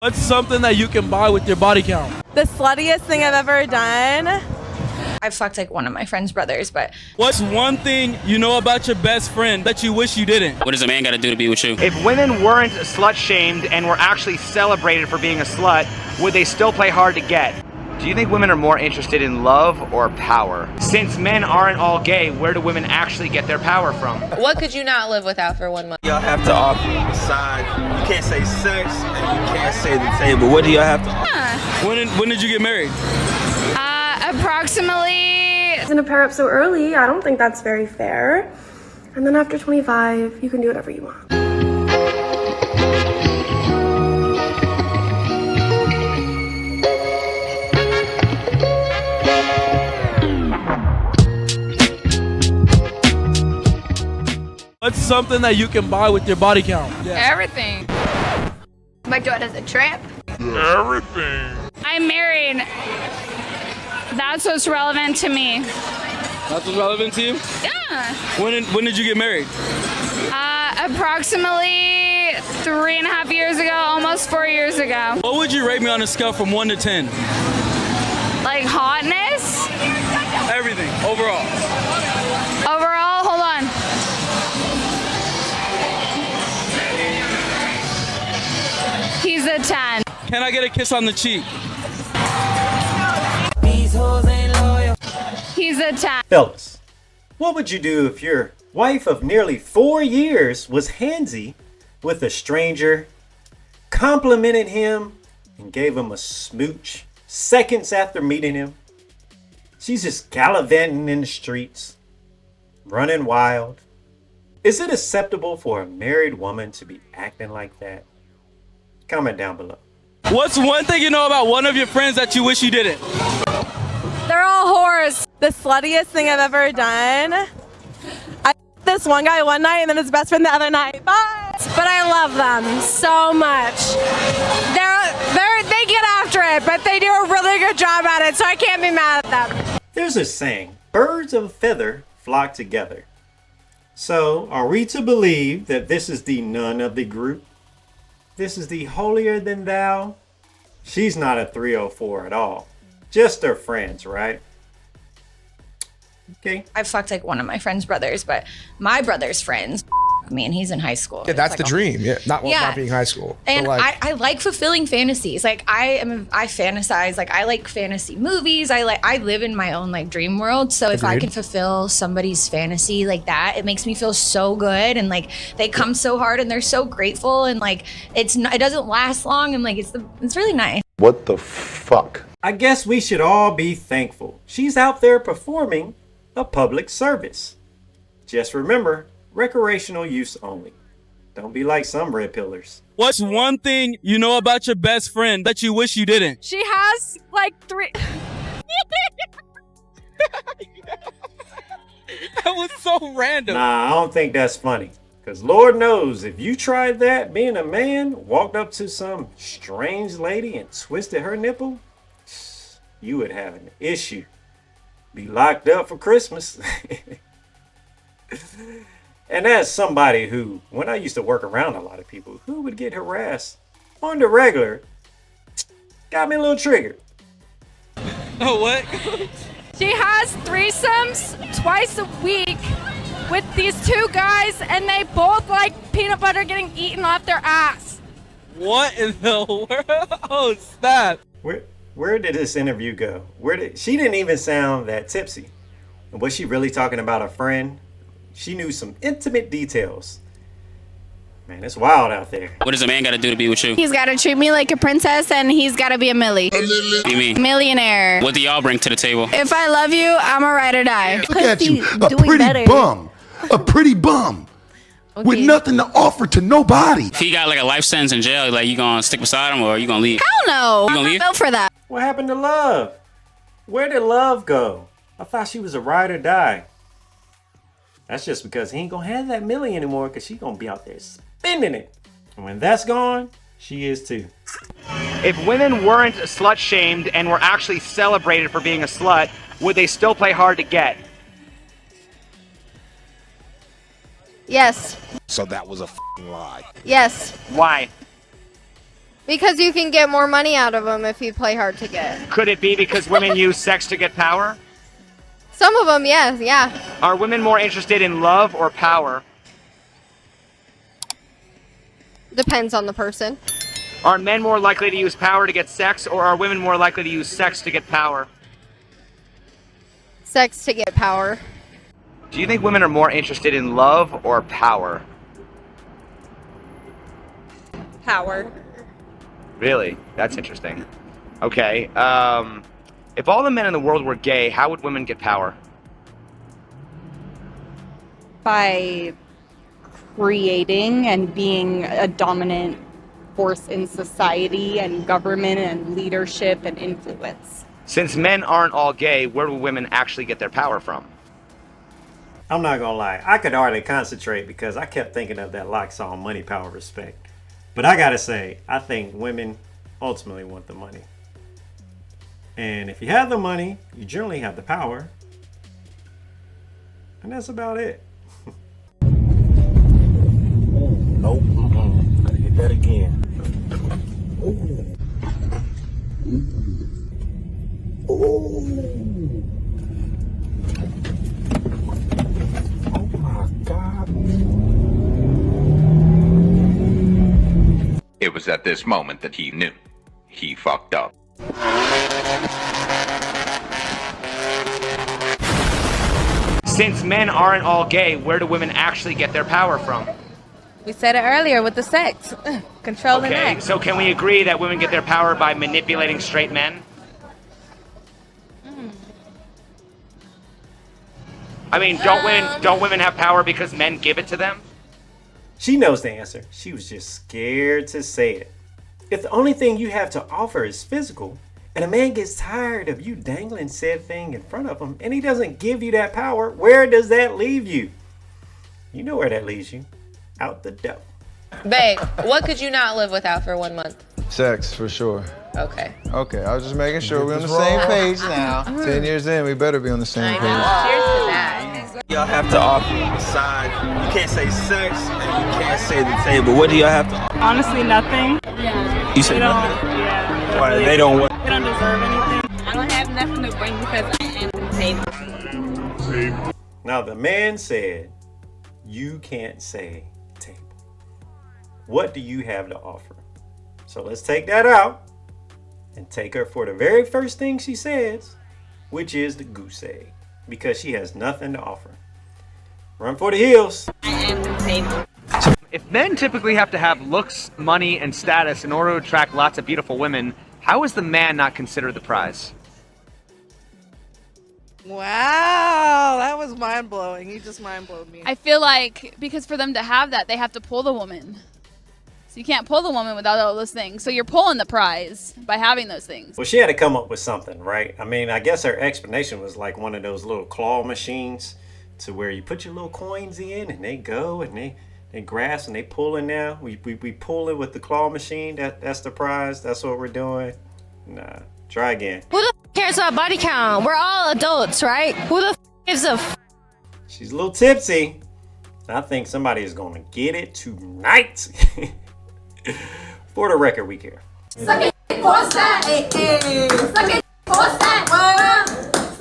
What's something that you can buy with your body count? The sluttiest thing I've ever done. I've fucked like one of my friend's brothers, but What's one thing you know about your best friend that you wish you didn't? What does a man got to do to be with you? If women weren't slut-shamed and were actually celebrated for being a slut, would they still play hard to get? Do you think women are more interested in love or power? Since men aren't all gay, where do women actually get their power from? What could you not live without for 1 month? Y'all have to offer besides, you can't say sex and you can't say the table. What do y'all have to offer? When did you get married? Approximately. To pair up so early, I don't think that's very fair. And then after 25, you can do whatever you want. What's something that you can buy with your body count? Everything. my daughter's as a tramp. Everything. I'm married. That's what's relevant to me. That's what's relevant to you? Yeah. When did you get married? Approximately 3.5 years ago, almost 4 years ago. What would you rate me on a scale from 1 to 10? Like hotness? Everything, overall. Overall, hold on. He's a 10. Can I get a kiss on the cheek? He's a 10. Fellas, what would you do if your wife of nearly 4 years was handsy with a stranger, complimented him, and gave him a smooch seconds after meeting him? She's just gallivanting in the streets, running wild. Is it acceptable for a married woman to be acting like that? Comment down below. What's one thing you know about one of your friends that you wish you didn't? They're all whores. The sluttiest thing I've ever done. I this one guy one night and then his best friend the other night. Bye. But I love them so much. They get after it, but they do a really good job at it, so I can't be mad at them. There's a saying, birds of a feather flock together. So, are we to believe that this is the nun of the group? This is the holier than thou? She's not a 304 at all. Just her friends, right? Okay. I've fucked like one of my friend's brothers, but my brother's friends me and he's in high school. Yeah, that's like the dream. Yeah, not being high school. And like, I like fulfilling fantasies. Like I fantasize. Like I like fantasy movies. I live in my own like dream world. So if I can fulfill somebody's fantasy like that, it makes me feel so good. And like they come so hard and they're so grateful. And like it doesn't last long. And like it's really nice. What the fuck? I guess we should all be thankful she's out there performing a public service. Just remember, recreational use only. Don't be like some red pillars. What's one thing you know about your best friend that you wish you didn't? She has like 3. That was so random. Nah, I don't think that's funny. Because Lord knows, if you tried that being a man, walked up to some strange lady and twisted her nipple, you would have an issue. Be locked up for Christmas. And as somebody who, when I used to work around a lot of people who would get harassed on the regular, got me a little triggered. Oh, what? She has threesomes twice a week with these 2 guys, and they both like peanut butter getting eaten off their ass. What in the world? Oh, stop. Where did this interview go? She didn't even sound that tipsy. And was she really talking about a friend? She knew some intimate details. Man, it's wild out there. What does a man got to do to be with you? He's got to treat me like a princess, and he's got to be a millie. What do you mean? Millionaire. What do y'all bring to the table? If I love you, I'm a ride or die. Look at you, a pretty bum. A pretty bum. Okay. With nothing to offer to nobody. If he got like a life sentence in jail, like you gonna stick beside him or you gonna leave? Hell no. You gonna I'm leave? not built for that. What happened to love? Where did love go? I thought she was a ride or die. That's just because he ain't gonna have that millie anymore, because she's gonna be out there spending it. And when that's gone, she is too. If women weren't slut-shamed and were actually celebrated for being a slut, would they still play hard to get? Yes. So that was a f***ing lie. Yes. Why? Because you can get more money out of them if you play hard to get. Could it be because women use sex to get power? Some of them, yes, yeah. Are women more interested in love or power? Depends on the person. Are men more likely to use power to get sex, or are women more likely to use sex to get power? Sex to get power. Do you think women are more interested in love or power? Power. Really? That's interesting. Okay. If all the men in the world were gay, how would women get power? By creating and being a dominant force in society and government and leadership and influence. Since men aren't all gay, where do women actually get their power from? I'm not gonna lie, I could hardly concentrate because I kept thinking of that lock song, Money, Power, Respect. But I gotta say, I think women ultimately want the money. And if you have the money, you generally have the power. And that's about it. Nope. Gotta hit that again. Oh my God. It was at this moment that he knew. He fucked up. Since men aren't all gay, where do women actually get their power from? We said it earlier with the sex. Controlling Okay, that. so can we agree that women get their power by manipulating straight men? I mean, don't women have power because men give it to them? She knows the answer. She was just scared to say it. If the only thing you have to offer is physical, and a man gets tired of you dangling said thing in front of him, and he doesn't give you that power, where does that leave you? You know where that leaves you. Out the door. Babe, what could you not live without for 1 month? Sex, for sure. Okay. Okay, I was just making sure we're on the same page now. 10 years in, we better be on the same page. Cheers to that. Y'all have to offer besides, you can't say sex and you can't say the table. What do y'all have to offer? Honestly, nothing. Yeah. You say nothing? Yeah. Why, they don't what? They don't deserve anything. I don't have nothing to bring because I am the table. Now the man said, you can't say table. What do you have to offer? So let's take that out and take her for the very first thing she says, which is the goose egg, because she has nothing to offer. Run for the hills. If men typically have to have looks, money, and status in order to attract lots of beautiful women, how is the man not considered the prize? Wow, that was mind-blowing. You just mind-blowed me. I feel like because for them to have that, they have to pull the woman. So you can't pull the woman without all those things. So you're pulling the prize by having those things. Well, she had to come up with something, right? I mean, I guess her explanation was like one of those little claw machines to where you put your little coins in and they go and they grasp and they pull in now. We pull it with the claw machine. That's the prize. That's what we're doing. Nah, try again. Who the cares about body count? We're all adults, right? Who the gives a She's a little tipsy. I think somebody is going to get it tonight. For the record, we care. Suck it, force that. Suck it, force that.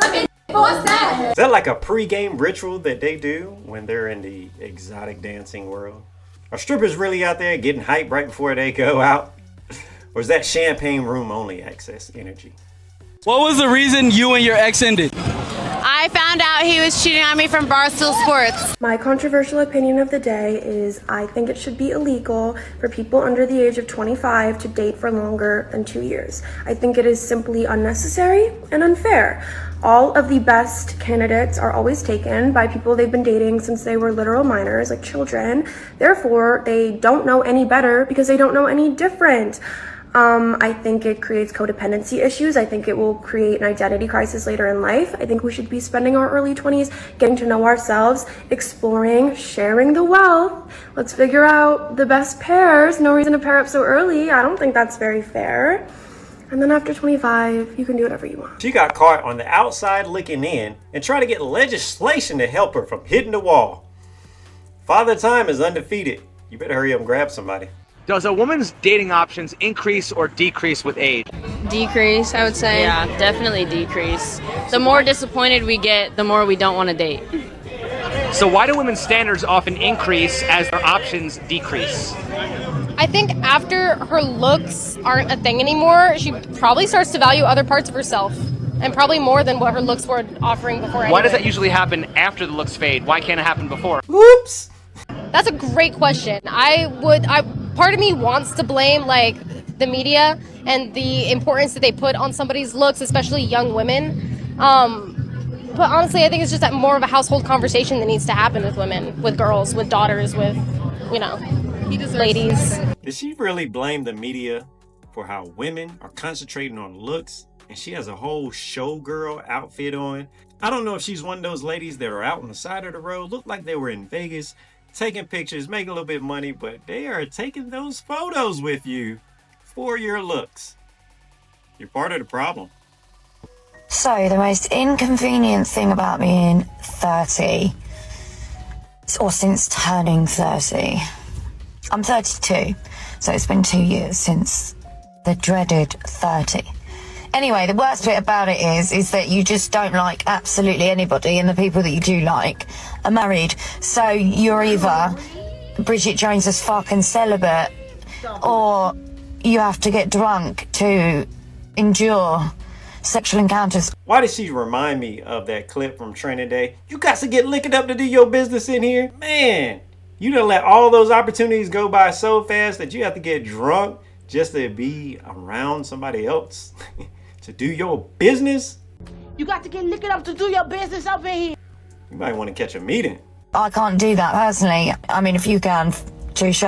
Suck it, force that. Is that like a pre-game ritual that they do when they're in the exotic dancing world? Are strippers really out there getting hype right before they go out? Or is that champagne room only access energy? What was the reason you and your ex ended? I found out he was cheating on me from Barstool Sports. My controversial opinion of the day is I think it should be illegal for people under the age of 25 to date for longer than 2 years. I think it is simply unnecessary and unfair. All of the best candidates are always taken by people they've been dating since they were literal minors, like children. Therefore, they don't know any better because they don't know any different. I think it creates codependency issues. I think it will create an identity crisis later in life. I think we should be spending our early 20s getting to know ourselves, exploring, sharing the wealth. Let's figure out the best pairs. No reason to pair up so early. I don't think that's very fair. And then after 25, you can do whatever you want. She got caught on the outside looking in and tried to get legislation to help her from hitting the wall. Father Time is undefeated. You better hurry up and grab somebody. Does a woman's dating options increase or decrease with age? Decrease, I would say. Yeah, definitely decrease. The more disappointed we get, the more we don't want to date. So why do women's standards often increase as their options decrease? I think after her looks aren't a thing anymore, she probably starts to value other parts of herself, and probably more than what her looks were offering before. Why does that usually happen after the looks fade? Why can't it happen before? Whoops! That's a great question. Part of me wants to blame like the media and the importance that they put on somebody's looks, especially young women. But honestly, I think it's just that more of a household conversation that needs to happen with women, with girls, with daughters, with, ladies. Did she really blame the media for how women are concentrating on looks and she has a whole showgirl outfit on? I don't know if she's one of those ladies that are out on the side of the road, look like they were in Vegas, taking pictures, making a little bit of money, but they are taking those photos with you for your looks. You're part of the problem. So, the most inconvenient thing about being 30, or since turning 30, I'm 32, so it's been 2 years since the dreaded 30. Anyway, the worst bit about it is that you just don't like absolutely anybody, and the people that you do like are married. So you're either Bridget Jones as fuck and celibate, or you have to get drunk to endure sexual encounters. Why did she remind me of that clip from Training Day? You got to get liquored up to do your business in here? Man, you done let all those opportunities go by so fast that you have to get drunk just to be around somebody else to do your business? You got to get liquored up to do your business up in here. You might want to catch a meeting. I can't do that personally. I mean, if you can, touche.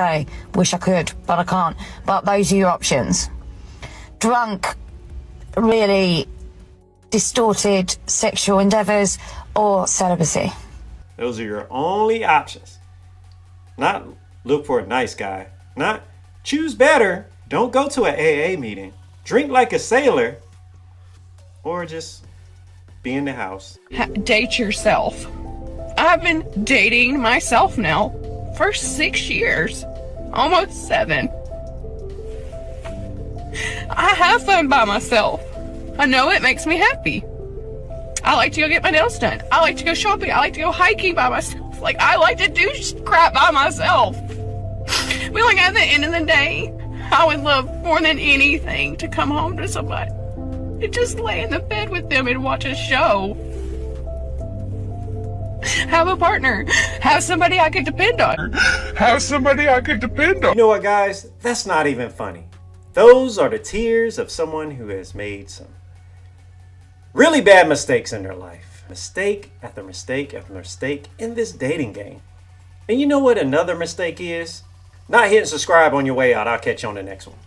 Wish I could, but I can't. But those are your options. Drunk, really distorted sexual endeavors, or celibacy. Those are your only options. Not look for a nice guy. Not choose better. Don't go to an AA meeting. Drink like a sailor. Or just be in the house. Date yourself. I've been dating myself now for 6 years, almost 7. I have fun by myself. I know it makes me happy. I like to go get my nails done. I like to go shopping. I like to go hiking by myself. Like, I like to do crap by myself. But like, at the end of the day, I would love more than anything to come home to somebody and just lay in the bed with them and watch a show. Have a partner. Have somebody I could depend on. Have somebody I could depend on. You know what, guys? That's not even funny. Those are the tears of someone who has made some really bad mistakes in their life. Mistake after mistake after mistake in this dating game. And you know what another mistake is? Not hitting subscribe on your way out. I'll catch you on the next one.